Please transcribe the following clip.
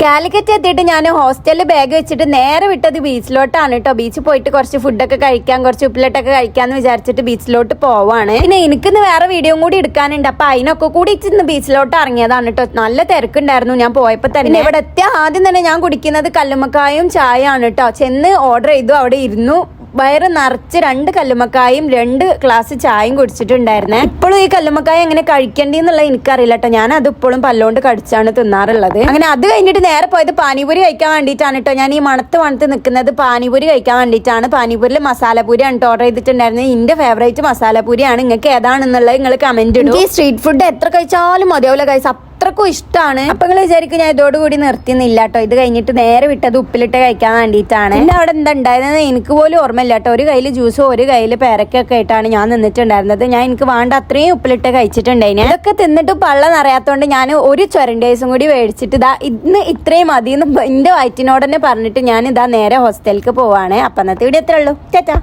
കാലിക്കറ്റ് എത്തിയിട്ട് ഞാൻ ഹോസ്റ്റലിൽ ബാഗ് വെച്ചിട്ട് നേരെ വിട്ടത് ബീച്ചിലോട്ടാണ് കേട്ടോ. ബീച്ചിൽ പോയിട്ട് കുറച്ച് ഫുഡൊക്കെ കഴിക്കാൻ, കുറച്ച് ഉപ്പിലിട്ടൊക്കെ കഴിക്കാന്ന് വിചാരിച്ചിട്ട് ബീച്ചിലോട്ട് പോവാണ്. പിന്നെ എനിക്കിന്ന് വേറെ വീഡിയോ കൂടി എടുക്കാനുണ്ട്. അപ്പൊ അതിനൊക്കെ കൂടി ഇന്ന് ബീച്ചിലോട്ട് ഇറങ്ങിയതാണ് കേട്ടോ. നല്ല തിരക്കുണ്ടായിരുന്നു ഞാൻ പോയപ്പോ തന്നെ. ഇവിടെ എത്തിയ ആദ്യം തന്നെ ഞാൻ കുടിക്കുന്നത് കല്ലുമ്മക്കായും ചായ ആണ് കേട്ടോ. ചെന്ന് ഓർഡർ ചെയ്തു, അവിടെ ഇരുന്നു. വയറ് നിറച്ച് 2 കല്ലുമ്മക്കായും 2 ഗ്ലാസ് ചായയും കുടിച്ചിട്ടുണ്ടായിരുന്നേ. ഇപ്പോഴും ഈ കല്ലുമ്മക്കായ എങ്ങനെ കഴിക്കേണ്ടിന്നുള്ളത് എനിക്കറിയില്ല കേട്ടോ. ഞാൻ അത് ഇപ്പോഴും പല്ലോണ്ട് കടിച്ചാണ് തിന്നാറുള്ളത്. അങ്ങനെ അത് കഴിഞ്ഞിട്ട് നേരെ പോയത് പാനിപൂരി കഴിക്കാൻ വേണ്ടിയിട്ടാണ് കേട്ടോ. ഞാൻ ഈ മണത്ത് നിൽക്കുന്നത് പാനിപൂരി കഴിക്കാൻ വേണ്ടിയിട്ടാണ്. പാനിപൂരിൽ മസാലപൂരിയാണ് ഓർഡർ ചെയ്തിട്ടുണ്ടായിരുന്നത്. എന്റെ ഫേവറേറ്റ് മസാലപൂരിയാണ്. നിങ്ങൾക്ക് ഏതാണെന്നുള്ളത് നിങ്ങൾ കമന്റ് ഇടും. ഈ സ്ട്രീറ്റ് ഫുഡ് എത്ര കഴിച്ചാലും മതിയാവില്ല കഴിച്ച അത്രക്കും ഇഷ്ടമാണ്. അപ്പൊ നിങ്ങൾ വിചാരിക്കും ഞാൻ ഇതോടുകൂടി നിർത്തിയൊന്നുമില്ല കേട്ടോ. ഇത് കഴിഞ്ഞിട്ട് നേരെ വിട്ടത് ഉപ്പിലിട്ട് കഴിക്കാൻ വേണ്ടിയിട്ടാണ്. പിന്നെ അവിടെ എന്താ ഉണ്ടായിരുന്നത് എനിക്ക് പോലും ഓർമ്മയില്ല കേട്ടോ. ഒരു കയ്യിൽ ജ്യൂസും ഒരു കയ്യിൽ പേരക്കൊക്കെ ആയിട്ടാണ് ഞാൻ നിന്നിട്ടുണ്ടായിരുന്നത്. എനിക്ക് വേണ്ട അത്രയും ഉപ്പിലിട്ട് കഴിച്ചിട്ടുണ്ടായിന്. ഇതൊക്കെ തിന്നിട്ട് പള്ള നിറയാത്തോണ്ട് ഞാൻ ഒരു ചൊരണ്ടേസും കൂടി മേടിച്ചിട്ട് ഇതാ ഇന്ന് ഇത്രയും മതി എന്ന് എന്റെ വയറ്റിനോട് തന്നെ പറഞ്ഞിട്ട് ഞാൻ ഇതാ നേരെ ഹോസ്റ്റലിലേക്ക് പോവാണ്. അപ്പൊ അന്നത്തെ വീഡിയോ എത്ര ഉള്ളൂ. ചേട്ടാ.